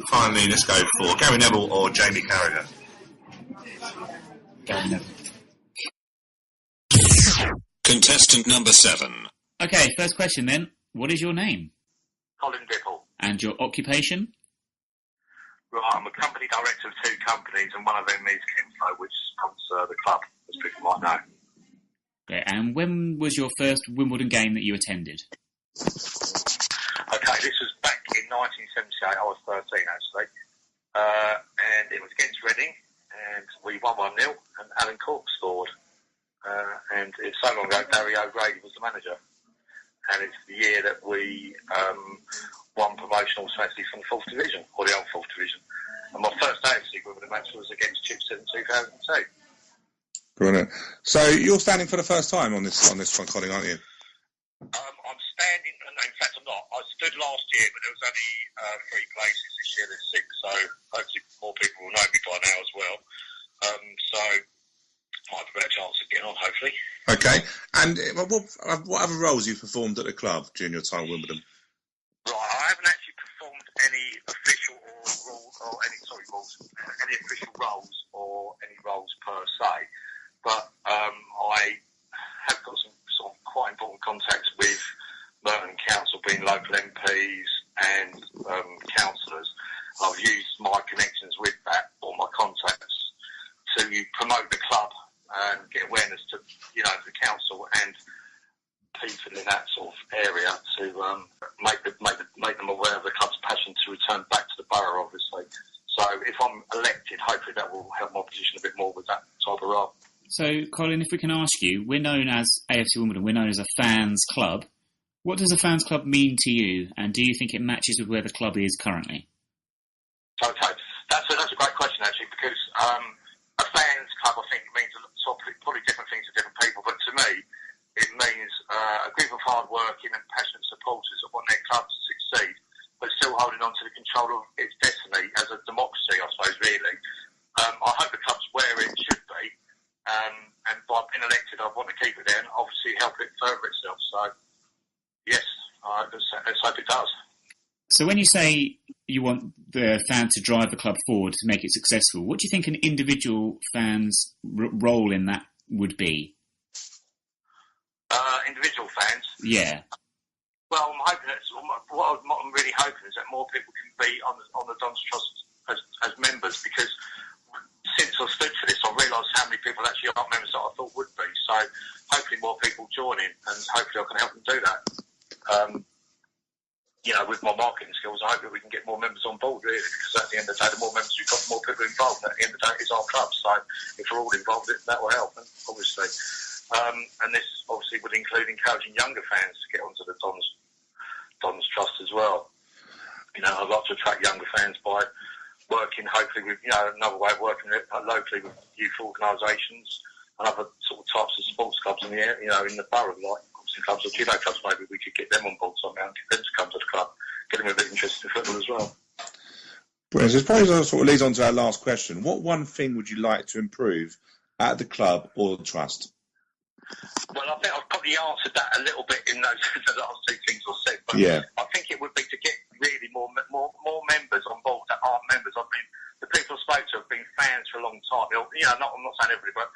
Finally, let's go for Gary Neville or Jamie Carragher. Gary Neville. Contestant number 7. Okay, first question then. What is your name? Colin Dipple. And your occupation? Right, I'm a company director of 2 companies, and one of them is Kinfo, which sponsor the club, as people might know. Okay, and when was your first Wimbledon game that you attended? Okay, this was back in 1978. I was 13, actually. And it was against Reading, and we won 1-0, and Alan Cork scored. And it's so long ago, Barry O'Grady was the manager. And it's the year that we won promotion automatically from the 4th Division, or the old 4th Division. And my first AFC Wimbledon match was against Chipstead in 2002. Brilliant. So you're standing for the first time on this one, Colin, aren't you? I'm standing, no, in fact I'm not. I stood last year, but there was only 3 places. This year there's 6, so hopefully more people will know me by now as well. So I have a better chance of getting on, hopefully. Okay. And what other roles have you performed at the club during your time at Wimbledon? Right, I haven't actually performed any official any official roles or any roles per se, but I have got some sort of quite important contacts with Merton Council, being local MPs and councillors. I've used my connections with that, or my contacts, to promote the club and get awareness to, the council and people in that sort of area to make them aware of the club's passion to return back to the borough, obviously. So if I'm elected, hopefully that will help my position a bit more with that type of role. So, Colin, if we can ask you, we're known as AFC Wimbledon, we're known as a fans club. What does a fans club mean to you, and do you think it matches with where the club is currently? Okay, that's a great question, actually, because a fans club, I think, means probably different things to different people, but to me, it means a group of hard-working and passionate supporters that want their club to succeed, but still holding on to the control of its destiny as a democracy, I suppose, really. I hope the club's where it should be, and by being elected, I want to keep it there and obviously help it further itself. So, yes, let's hope it does. So when you say you want the fan to drive the club forward to make it successful, what do you think an individual fan's role in that would be? Individual fans? Yeah. Well, I'm hoping what I'm really hoping is that more people can be on the Dons Trust as members, because since I stood for this, I realised how many people actually aren't members that I thought would be. So hopefully more people join in, and hopefully I can help them do that. With my marketing skills, I hope that we can get more members on board, really, because at the end of the day, the more members we've got, the more people involved. At the end of the day, it's our club, so if we're all involved, that will help, obviously. And this obviously would include encouraging younger fans to get onto the Dons Trust as well. I'd like to attract younger fans by working, hopefully, with another way of working locally with youth organisations and other sort of types of sports clubs in the area, in the borough, like boxing clubs or judo clubs. Maybe we could get them on board somehow and get them to come to the club, get them a bit interested in football as well. Brilliant. So I suppose that sort of leads on to our last question. What one thing would you like to improve at the club or the trust? Well, I think I've probably answered that a little bit in those the last two things I said, but I think it would be to get really more members on board that aren't members. I mean, the people I spoke to have been fans for a long time. I'm not saying everybody, but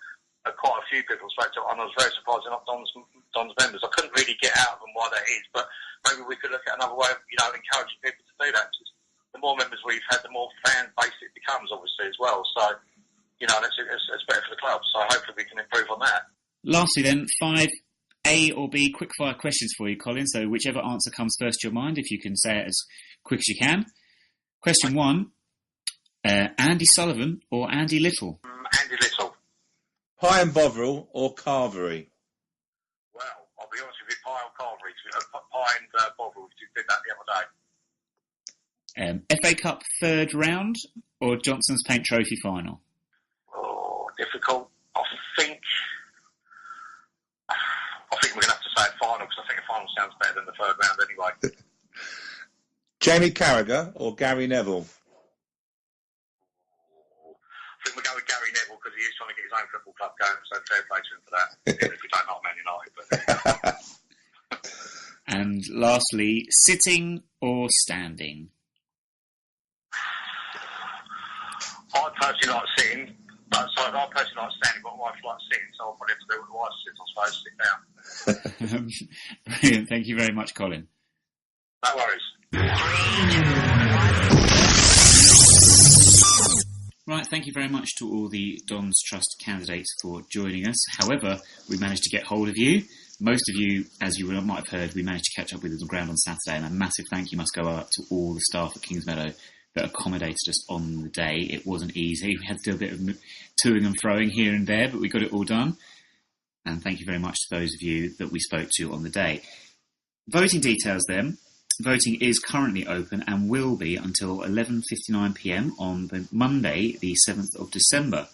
quite a few people I spoke to, and I was very surprised they're not Dons members. I couldn't really get out of them why that is, but maybe we could look at another way of encouraging people to do that. Just the more members we've had, the more fan base it becomes, obviously, as well. So, that's better for the club. So hopefully we can improve on that. Lastly then, 5 A or B quickfire questions for you, Colin. So whichever answer comes first to your mind, if you can say it as quick as you can. Question 1, Andy Sullivan or Andy Little? Andy Little. Pie and Bovril or Carvery? Well, I'll be honest with you, Pie or Carvery. Pie and Bovril, we did that the other day. FA Cup third round or Johnson's Paint Trophy final? Oh, difficult. I think we're going to have to say a final, because I think a final sounds better than the third round anyway. Jamie Carragher or Gary Neville? I think we'll go with Gary Neville, because he is trying to get his own football club going, so fair play to him for that, even if we don't like Man United. But... And lastly, sitting or standing? I personally like sitting. I personally like standing, but my wife likes sitting, so I'll probably have to do what the wife sits, I suppose, sit down. Brilliant. Thank you very much, Colin. No worries. Right, thank you very much to all the Dons Trust candidates for joining us. However, we managed to get hold of you. Most of you, as you might have heard, we managed to catch up with on the ground on Saturday, and a massive thank you must go out to all the staff at Kingsmeadow that accommodated us on the day. It wasn't easy. We had to do a bit of toing and froing here and there, but we got it all done. And thank you very much to those of you that we spoke to on the day. Voting details then. Voting is currently open and will be until 11:59pm on the Monday, the 7th of December.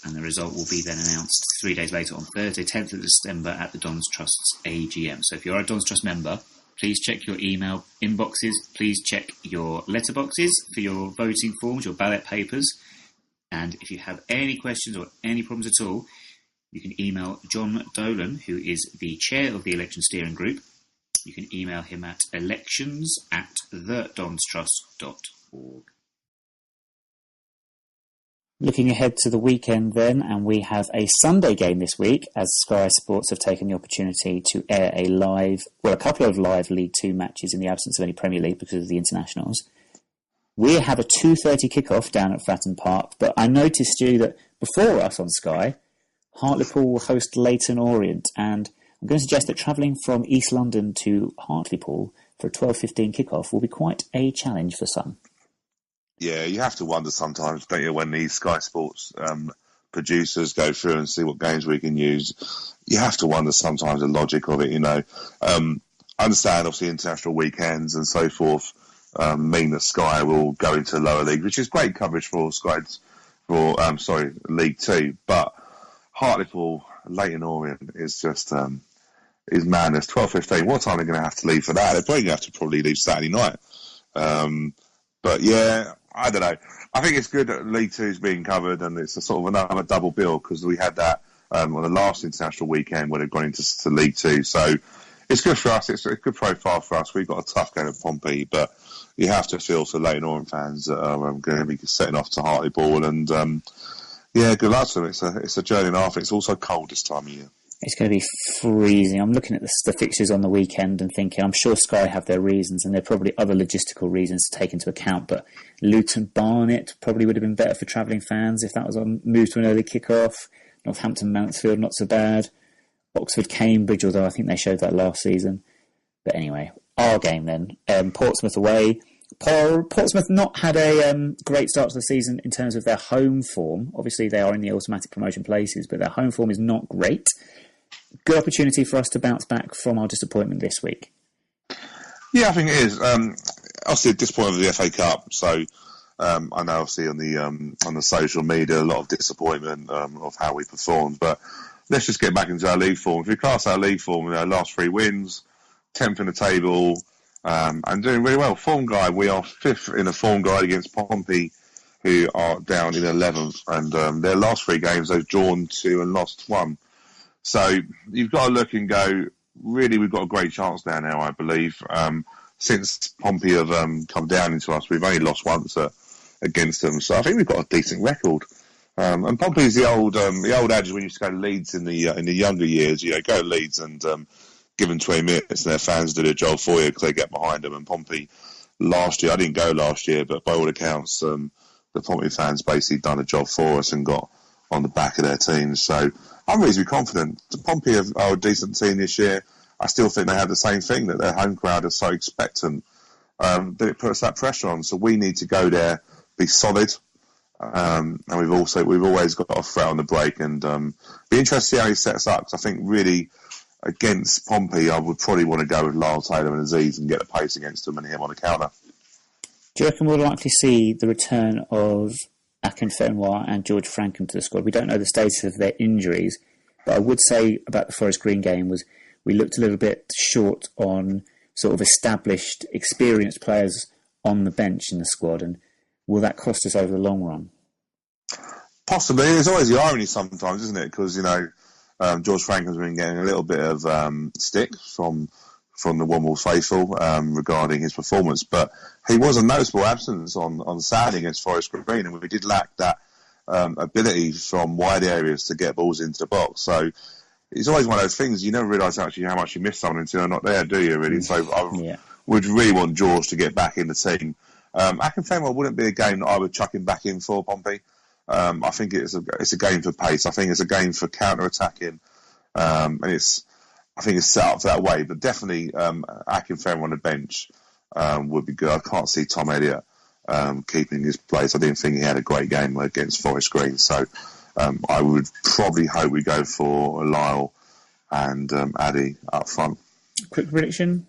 And the result will be then announced 3 days later on Thursday, 10th of December at the Dons Trust's AGM. So if you're a Dons Trust member, please check your email inboxes. Please check your letterboxes for your voting forms, your ballot papers. And if you have any questions or any problems at all, you can email John Dolan, who is the chair of the election steering group. You can email him at elections@thedonstrust.org. Looking ahead to the weekend then, and we have a Sunday game this week, as Sky Sports have taken the opportunity to air a couple of live League 2 matches in the absence of any Premier League because of the internationals. We have a 2:30 kickoff down at Fratton Park, but I noticed, Stu, that before us on Sky, Hartlepool will host Leyton Orient, and I'm going to suggest that travelling from East London to Hartlepool for a 12:15 kickoff will be quite a challenge for some. Yeah, you have to wonder sometimes, don't you, when these Sky Sports producers go through and see what games we can use. You have to wonder sometimes the logic of it, you know. I understand, obviously, international weekends and so forth mean that Sky will go into lower league, which is great coverage for League 2. But Hartlepool, Leighton Orient is just is madness. 12:15. What time are they going to have to leave for that? They're probably going to have to leave Saturday night. But yeah, I don't know. I think it's good that League Two's being covered, and it's a sort of another double bill because we had that on the last international weekend when they've gone into League Two. So it's good for us. It's a good profile for us. We've got a tough game at Pompey, but you have to feel for Leighton Orient fans that are going to be setting off to Hartlepool, and yeah, good luck to them. It's a journey and a half. It's also cold this time of year. It's going to be freezing. I'm looking at the fixtures on the weekend and thinking, I'm sure Sky have their reasons, and there are probably other logistical reasons to take into account, but Luton Barnet probably would have been better for travelling fans if that was on move to an early kick-off. Northampton Mansfield, not so bad. Oxford Cambridge, although I think they showed that last season. But anyway, our game then. Portsmouth away. Portsmouth not had a great start to the season in terms of their home form. Obviously, they are in the automatic promotion places, but their home form is not great. Good opportunity for us to bounce back from our disappointment this week. Yeah, I think it is. Obviously, a disappointment with the FA Cup. So I know, obviously, on the social media, a lot of disappointment of how we performed. But let's just get back into our league form. If we class our league form, our last 3 wins, 10th in the table, and doing really well. Form guide, we are 5th in the form guide against Pompey, who are down in 11th. And their last 3 games, they've drawn 2 and lost 1. So you've got to look and go, really, we've got a great chance there now, I believe. Since Pompey have come down into us, we've only lost once against them. So I think we've got a decent record. And Pompey's the old adage when you used to go to Leeds in the younger years. You know, go to Leeds and give them 20 minutes and their fans do their job for you because they get behind them. And Pompey last year, I didn't go last year, but by all accounts, the Pompey fans basically done a job for us and got on the back of their teams. So I'm reasonably confident. Pompey are a decent team this year. I still think they have the same thing, that their home crowd is so expectant that it puts that pressure on. So we need to go there, be solid, and we've always got a threat on the break, and be interested to see how he sets up. Because I think really against Pompey, I would probably want to go with Lyle Taylor and Aziz and get the pace against them and him on the counter. Do you reckon we'll likely see the return of Akinfenwa and George Frankham to the squad? We don't know the status of their injuries, but I would say about the Forest Green game was we looked a little bit short on sort of established, experienced players on the bench in the squad, and will that cost us over the long run? Possibly. There's always the irony sometimes, isn't it? Because, you know, George Frankham's been getting a little bit of stick from the Womble faithful regarding his performance, but he was a noticeable absence on Saturday against Forest Green, and we did lack that ability from wide areas to get balls into the box. So it's always one of those things, you never realise actually how much you miss someone until they're not there, do you, really? So I would really want George to get back in the team. Akinfenwa wouldn't be a game that I would chuck him back in for Pompey. I think it's a game for pace. I think it's a game for counter-attacking, and I think it's set up that way. But definitely Akinfenwa on the bench would be good. I can't see Tom Elliott keeping his place. I didn't think he had a great game against Forest Green. So I would probably hope we go for Lyle and Addy up front. Quick prediction?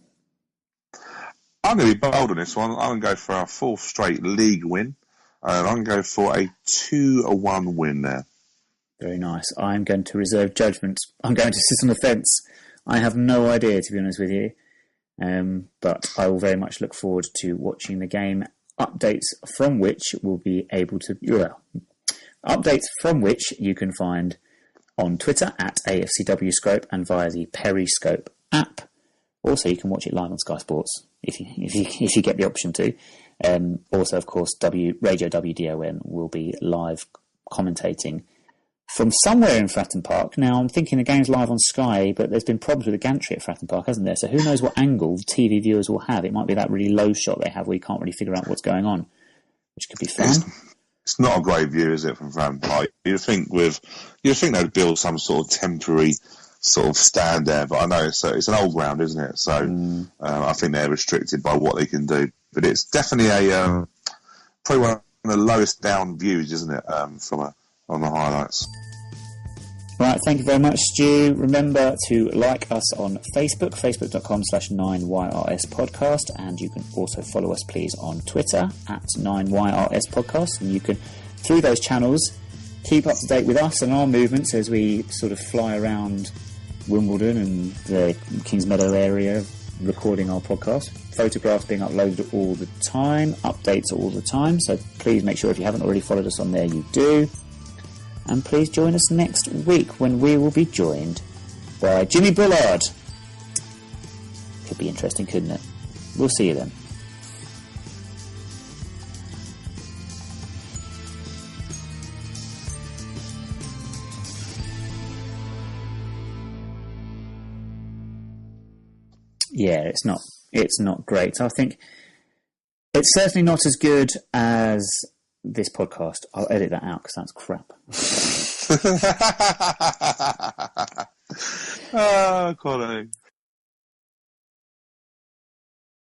I'm going to be bold on this one. I'm going to go for our 4th straight league win. I'm going to go for a 2-1 win there. Very nice. I'm going to reserve judgment. I'm going to sit on the fence. I have no idea, to be honest with you. But I will very much look forward to watching the game. Updates from which will be able to... updates from which you can find on Twitter at AFCWscope and via the Periscope app. Also, you can watch it live on Sky Sports if you get the option to. Also, of course, Radio WDON will be live commentating from somewhere in Fratton Park. Now, I'm thinking the game's live on Sky, but there's been problems with the gantry at Fratton Park, hasn't there? So who knows what angle TV viewers will have. It might be that really low shot they have where you can't really figure out what's going on, which could be fun. It's not a great view, is it, from Fratton Park? You'd think they'd build some sort of temporary sort of stand there, but I know it's an old ground, isn't it? So I think they're restricted by what they can do. But it's definitely probably one of the lowest down views, isn't it, on the highlights. Right, thank you very much, Stu. Remember to like us on Facebook, facebook.com/9YRS podcast, and you can also follow us, please, on Twitter at 9YRS podcast. And you can, through those channels, keep up to date with us and our movements as we sort of fly around Wimbledon and the Kingsmeadow area recording our podcast. Photographs being uploaded all the time, updates all the time, so please make sure if you haven't already followed us on there, you do. And please join us next week when we will be joined by Jimmy Bullard. Could be interesting, couldn't it? We'll see you then. Yeah, it's not great. I think it's certainly not as good as this podcast. I'll edit that out because that's crap. Oh, quality.